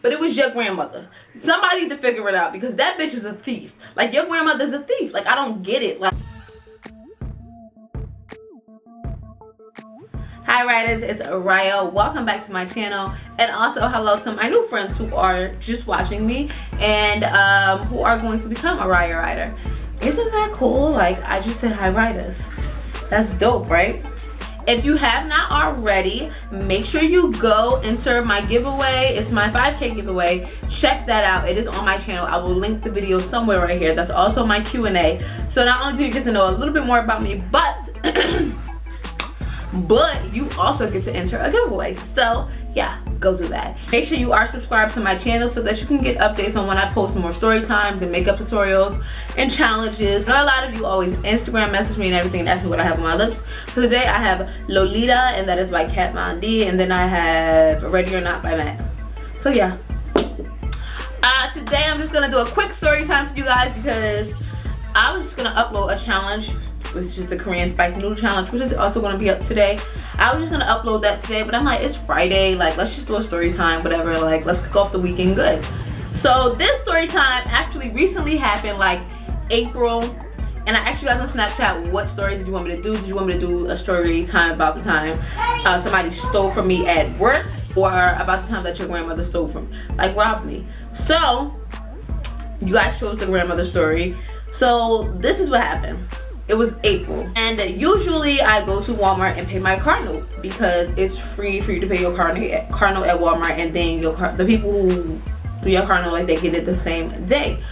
but it was your grandmother. Somebody need to figure it out because that bitch is a thief. Like, your grandmother's a thief. Like, I don't get it. Like, hi riders, it's Riyah. Welcome back to my channel, and also hello to my new friends who are just watching me and who are going to become a Riyah rider. Isn't that cool? Like, I just said hi riders. That's dope, right? If you have not already, make sure you go enter my giveaway. It's my 5K giveaway. Check that out. It is on my channel. I will link the video somewhere right here. That's also my Q&A. So not only do you get to know a little bit more about me, but you also get to enter a giveaway. So yeah, go do that. Make sure you are subscribed to my channel so that you can get updates on when I post more story times and makeup tutorials and challenges. I know a lot of you always Instagram message me and everything and ask me what I have on my lips. So today I have Lolita, and that is by Kat Von D, and then I have Ready or Not by MAC. So yeah. Today I'm just gonna do a quick story time for you guys because I was just gonna upload a challenge, which is the Korean spicy noodle challenge, which is also going to be up today. I was just going to upload that today, but I'm like, it's Friday, like, let's just do a story time, whatever, like, let's kick off the weekend good. So this story time actually recently happened, like April, and I asked you guys on Snapchat, what story did you want me to do? Did you want me to do a story time about the time somebody stole from me at work, or about the time that your grandmother stole from, like, robbed me? So you guys chose the grandmother story. So this is what happened. It was April, and usually I go to Walmart and pay my car note because it's free for you to pay your car note at Walmart, and then the people who do your car note, like, they get it the same day,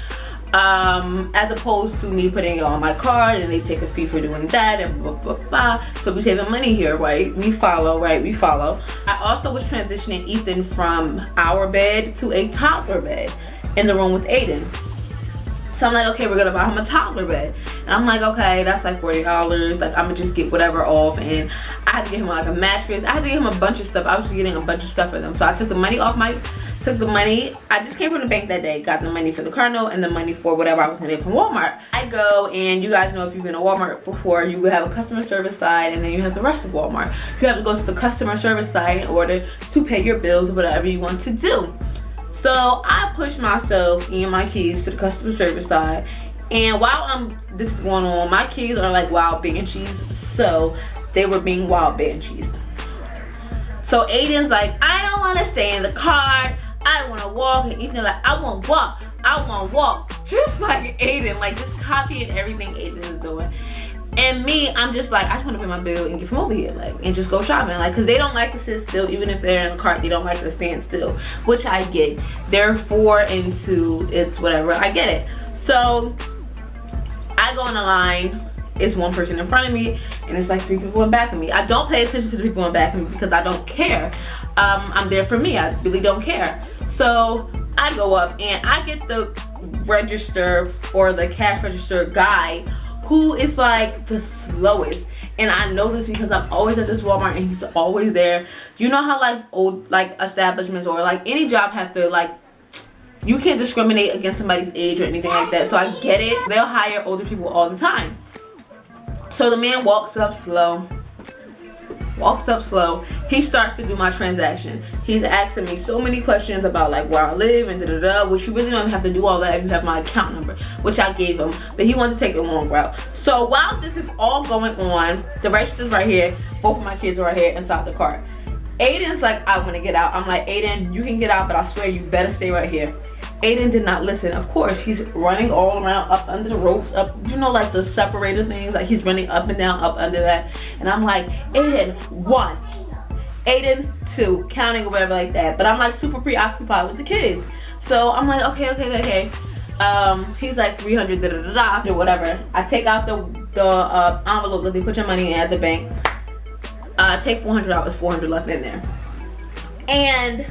as opposed to me putting it on my card and they take a fee for doing that and blah blah blah. So we saving money here, right? We follow, right? We follow. I also was transitioning Ethan from our bed to a toddler bed in the room with Aiden. So I'm like, okay, we're gonna buy him a toddler bed. And I'm like, okay, that's like $40. Like, I'm gonna just get whatever off. And I had to get him like a mattress. I had to get him a bunch of stuff. I was just getting a bunch of stuff for them. So I took the money off I just came from the bank that day, got the money for the car note and the money for whatever I was gonna get from Walmart. I go, and you guys know, if you've been to Walmart before, you have a customer service side and then you have the rest of Walmart. You have to go to the customer service side in order to pay your bills or whatever you want to do. So I pushed myself and my keys to the customer service side, and while this is going on, my keys are like wild banshees, so they were being wild banshees. So Aiden's like, I don't want to stay in the car, I want to walk, and Ethan like, I want to walk, just like Aiden, like just copying everything Aiden is doing. And me, I'm just like, I just want to pay my bill and get from over here, like, and just go shopping, like, because they don't like to sit still. Even if they're in the cart, they don't like to stand still, which I get. They're 4 and 2, it's whatever, I get it. So I go in the line, it's one person in front of me, and it's like 3 people in back of me. I don't pay attention to the people in back of me because I don't care. I'm there for me, I really don't care. So I go up and I get the register, or the cash register guy, who is like the slowest. And I know this because I'm always at this Walmart and he's always there. You know how like old like establishments or like any job have to, like, you can't discriminate against somebody's age or anything like that. So I get it. They'll hire older people all the time. So the man walks up slow. He starts to do my transaction. He's asking me so many questions about like where I live and da-da-da, which you really don't even have to do all that if you have my account number, which I gave him, but he wanted to take a long route. So while this is all going on, the register's right here, both of my kids are right here inside the cart. Aiden's like, I want to get out. I'm like, Aiden, you can get out, but I swear you better stay right here. Aiden did not listen. Of course, he's running all around, up under the ropes, up, you know, like the separator things, like he's running up and down, up under that. And I'm like, Aiden, 1, Aiden, 2, counting or whatever like that. But I'm like super preoccupied with the kids. So I'm like, okay. He's like 300, da-da-da-da, or whatever. I take out the envelope that they put your money in at the bank. Take $400, 400 left in there. And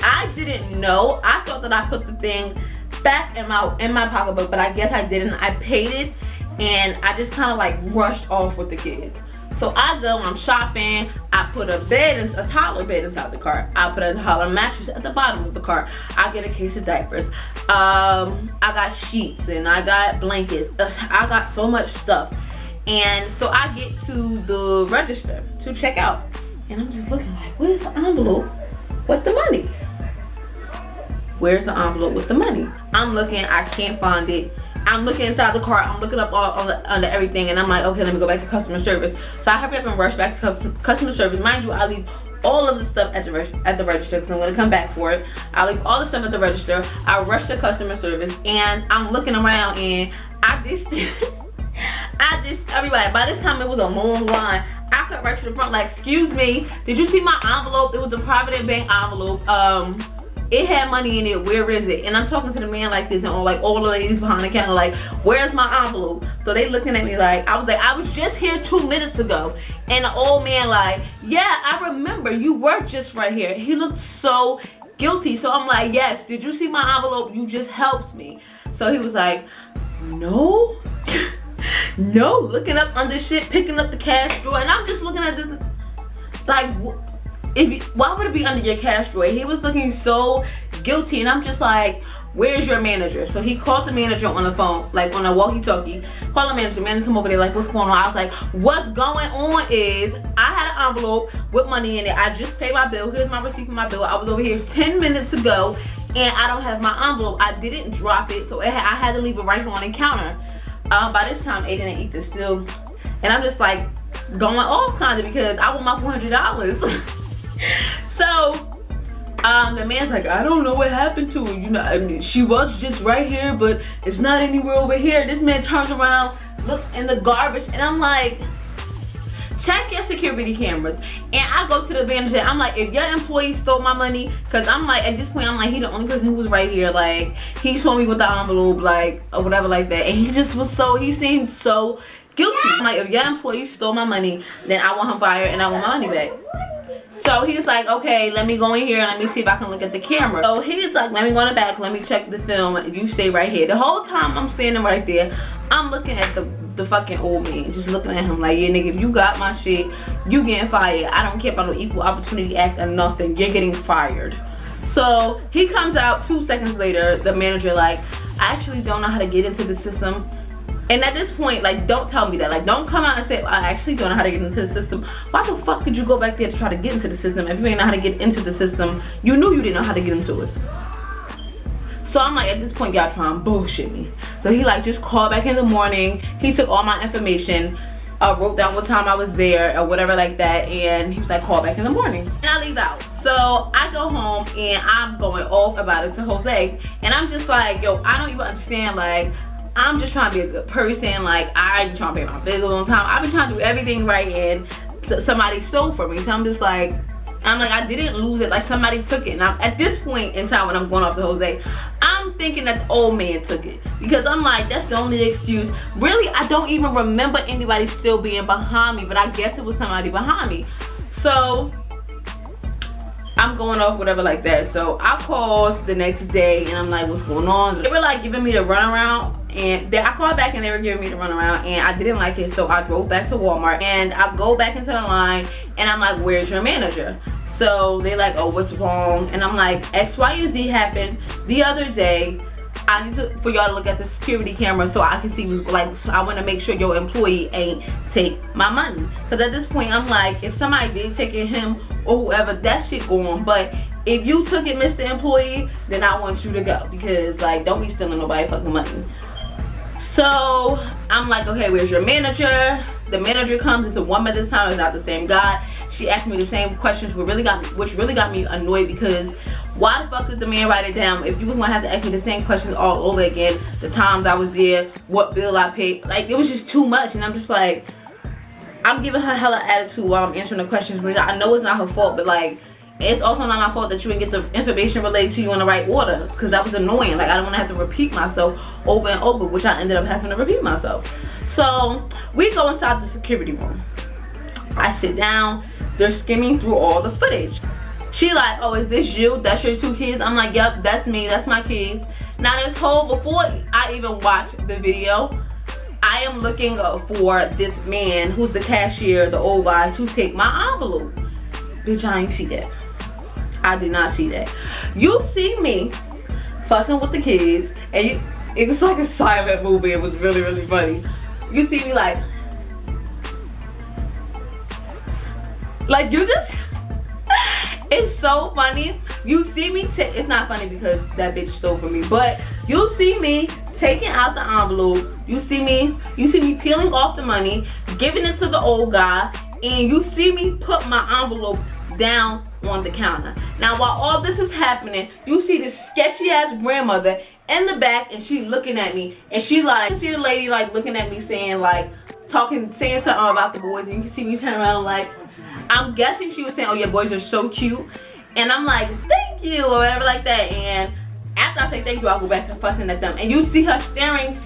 I didn't know. I thought that I put the thing back in my pocketbook, but I guess I didn't. I paid it, and I just kind of like rushed off with the kids. So I go, I'm shopping. I put a toddler bed inside the cart. I put a toddler mattress at the bottom of the cart. I get a case of diapers. I got sheets and I got blankets. I got so much stuff. And so I get to the register to check out, and I'm just looking like, where's the envelope with the money? where's the envelope with the money? I'm looking, I can't find it. I'm looking inside the car, I'm looking up all under everything, and I'm like, okay, let me go back to customer service. So I hurry up and rush back to customer service. Mind you, I leave all of the stuff at the register because I'm gonna come back for it. I leave all the stuff at the register. I rush to customer service, and I'm looking around, and I ditched everybody. By this time, it was a long line. I cut right to the front, like, excuse me, did you see my envelope? It was a Provident Bank envelope. It had money in it. Where is it? And I'm talking to the man like this, and all the ladies behind the counter like, where's my envelope? So they looking at me like, I was just here 2 minutes ago. And the old man like, yeah, I remember, you were just right here. He looked so guilty. So I'm like, yes, did you see my envelope? You just helped me. So he was like, no. No, looking up under shit, picking up the cash drawer. And I'm just looking at this like, why would it be under your cash drawer? He was looking so guilty, and I'm just like, where's your manager? So he called the manager on the phone, like on a walkie-talkie. Call the manager come over there like, what's going on? I was like, what's going on is I had an envelope with money in it. I just paid my bill. Here's my receipt for my bill. I was over here 10 minutes ago, and I don't have my envelope. I didn't drop it, so I had to leave it right here on the counter. By this time, Aiden and Ethan still, and I'm just like going off kind of because I want my $400. So the man's like, I don't know what happened to her. You know, I mean, she was just right here, but it's not anywhere over here. This man turns around, looks in the garbage, and I'm like, check your security cameras. And I go to the manager, I'm like, if your employee stole my money, because I'm like, at this point, I'm like, he the only person who was right here. Like, he told me with the envelope, like, or whatever like that. And he just was he seemed so guilty. I'm like, if your employee stole my money, then I want him fired and I want my money back. So he's like, okay, let me go in here and let me see if I can look at the camera. So he's like, let me go in the back, let me check the film, you stay right here. The whole time I'm standing right there, I'm looking at the fucking old man, just looking at him like, yeah, nigga, if you got my shit, you getting fired. I don't care about no equal opportunity act or nothing, you're getting fired. So he comes out 2 seconds later, the manager like, I actually don't know how to get into the system. And at this point, like, don't tell me that. Like, don't come out and say, I actually don't know how to get into the system. Why the fuck did you go back there to try to get into the system? If you ain't know how to get into the system, you knew you didn't know how to get into it. So I'm like, at this point, y'all trying to bullshit me. So he like, just called back in the morning. He took all my information, wrote down what time I was there or whatever like that. And he was like, call back in the morning. And I leave out. So I go home and I'm going off about it to Jose. And I'm just like, yo, I don't even understand, like, I'm just trying to be a good person. Like, I'm trying to pay my bills on time. I've been trying to do everything right, and somebody stole from me. So I'm just like, I didn't lose it. Like, somebody took it. And at this point in time when I'm going off to Jose, I'm thinking that the old man took it. Because I'm like, that's the only excuse. Really, I don't even remember anybody still being behind me, but I guess it was somebody behind me. So I'm going off whatever like that. So I called the next day and I'm like, what's going on? They were like giving me the runaround, and I called back and they were giving me the runaround, and I didn't like it. So I drove back to Walmart and I go back into the line and I'm like, where's your manager? So they like, oh, what's wrong? And I'm like, X, Y, and Z happened the other day. I need for y'all to look at the security camera so I can see what's like. So I want to make sure your employee ain't take my money. Because at this point, I'm like, if somebody did take it, him or whoever, that shit going. But if you took it, Mr. Employee, then I want you to go. Because, like, don't be stealing nobody fucking money. So I'm like, okay, where's your manager? The manager comes. It's a woman this time. It's not the same guy. She asked me the same questions, which really got me annoyed, because why the fuck did the man write it down if you was gonna have to ask me the same questions all over again? The times I was there, what bill I paid, like, it was just too much. And I'm just like, I'm giving her hella attitude while I'm answering the questions, which I know it's not her fault, but like, it's also not my fault that you didn't get the information relayed to you in the right order, because that was annoying. Like, I don't want to have to repeat myself over and over, which I ended up having to repeat myself. So we go inside the security room. I sit down. They're skimming through all the footage. She like, oh, is this you? That's your two kids? I'm like, yep, that's me. That's my kids. Now this whole, before I even watched the video, I am looking for this man who's the cashier, the old guy, to take my envelope. Bitch, I ain't see that. I did not see that. You see me fussing with the kids, and it was like a silent movie. It was really, really funny. You see me like you just, it's so funny You see me it's not funny because that bitch stole from me, but you see me taking out the envelope. You see me peeling off the money, giving it to the old guy, and you see me put my envelope down on the counter. Now while all this is happening, you see this sketchy ass grandmother in the back, and she looking at me, and she like, you see the lady like looking at me saying like, saying something about the boys, and you can see me turn around like, I'm guessing she was saying, oh your boys are so cute, and I'm like, thank you, or whatever like that. And after I say thank you, I'll go back to fussing at them, and you see her staring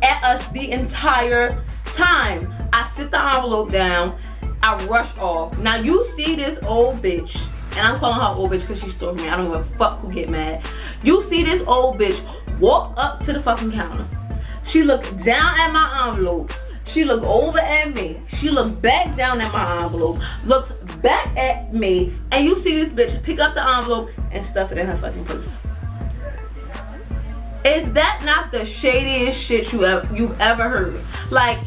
at us the entire time. I sit the envelope down, I rush off. Now you see this old bitch, and I'm calling her old bitch because she stole from me. I don't give a fuck who get mad. You see this old bitch walk up to the fucking counter. She looked down at my envelope. She looked over at me. She looked back down at my envelope. Looks back at me. And you see this bitch pick up the envelope and stuff it in her fucking purse. Is that not the shadiest shit you've ever heard? Like,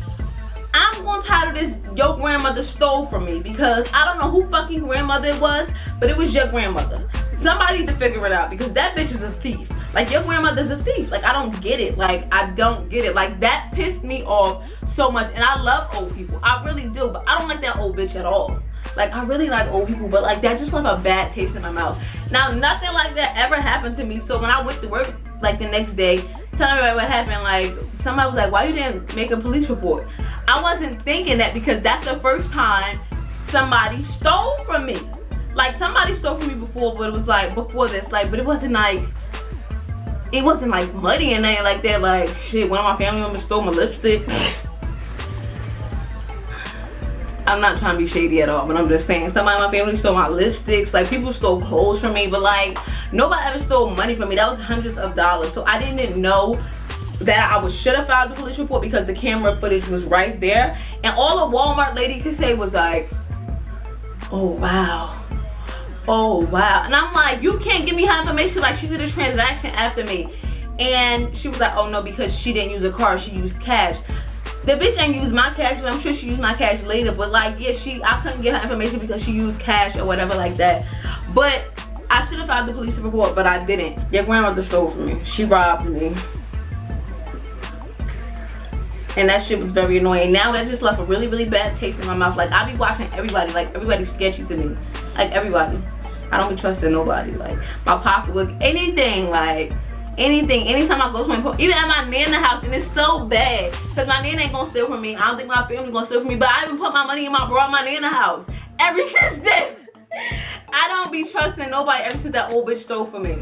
I'm gonna title this "Your Grandmother Stole From Me" because I don't know who fucking grandmother it was, but it was your grandmother. Somebody need to figure it out because that bitch is a thief. Like, your grandmother's a thief. Like, I don't get it. Like, I don't get it. Like, that pissed me off so much. And I love old people. I really do. But I don't like that old bitch at all. Like, I really like old people, but like that just left a bad taste in my mouth. Now, nothing like that ever happened to me. So when I went to work like the next day, telling everybody what happened, like somebody was like, why you didn't make a police report? I wasn't thinking that because that's the first time somebody stole from me. Like, somebody stole from me before, but it was like before this, like, but it wasn't like muddy and nothing like that. Like, shit, one of my family members stole my lipstick. I'm not trying to be shady at all, but I'm just saying, somebody in my family stole my lipsticks. Like, people stole clothes from me, but like, nobody ever stole money from me. That was hundreds of dollars. So I didn't know that I should have filed the police report because the camera footage was right there. And all the Walmart lady could say was like, oh wow. Oh wow. And I'm like, you can't give me her information. Like, she did a transaction after me. And she was like, oh no, because she didn't use a card, she used cash. The bitch ain't used my cash, but I'm sure she used my cash later. But like, yeah, I couldn't get her information because she used cash or whatever like that. But I should have filed the police report, but I didn't. Your grandmother stole from me. She robbed me. And that shit was very annoying. Now that just left a really, really bad taste in my mouth. Like, I be watching everybody. Like, everybody's sketchy to me. Like, everybody. I don't be trusting nobody. Like, my pocketbook, anything. Like, anything. Anytime I go to my, even at my nana house, and it's so bad. Because my nana ain't gonna steal from me. I don't think my family gonna steal from me. But I even put my money in my nana house. Ever since then. I don't be trusting nobody ever since that old bitch stole from me.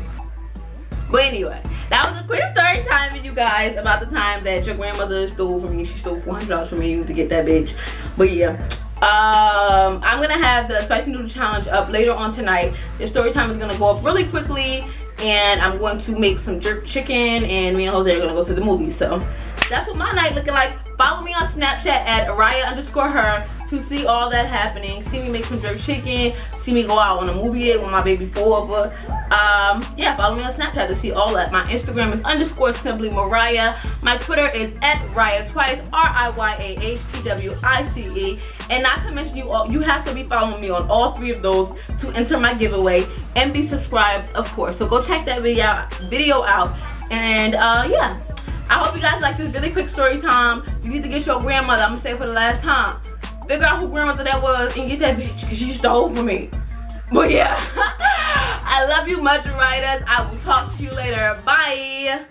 But anyway, that was a quick story time with you guys about the time that your grandmother stole from me. She stole $400 from me to get that bitch. But yeah, I'm gonna have the spicy noodle challenge up later on tonight. The story time is gonna go up really quickly, and I'm going to make some jerk chicken, and me and Jose are gonna go to the movies. So that's what my night looking like. Follow me on Snapchat at Riyah_her to see all that happening. See me make some jerk chicken. See me go out on a movie date with my baby Forever. Yeah, follow me on Snapchat to see all that. My Instagram is _simply Mariah. My Twitter is at Riyah twice, RIYAHTWICE. And not to mention, you have to be following me on all 3 of those to enter my giveaway and be subscribed, of course. So go check that video out. And yeah, I hope you guys like this really quick story time. You need to get your grandmother. I'm gonna say it for the last time. Figure out who grandmother that was and get that bitch, because she stole from me. But yeah, I love you much, writers. I will talk to you later. Bye.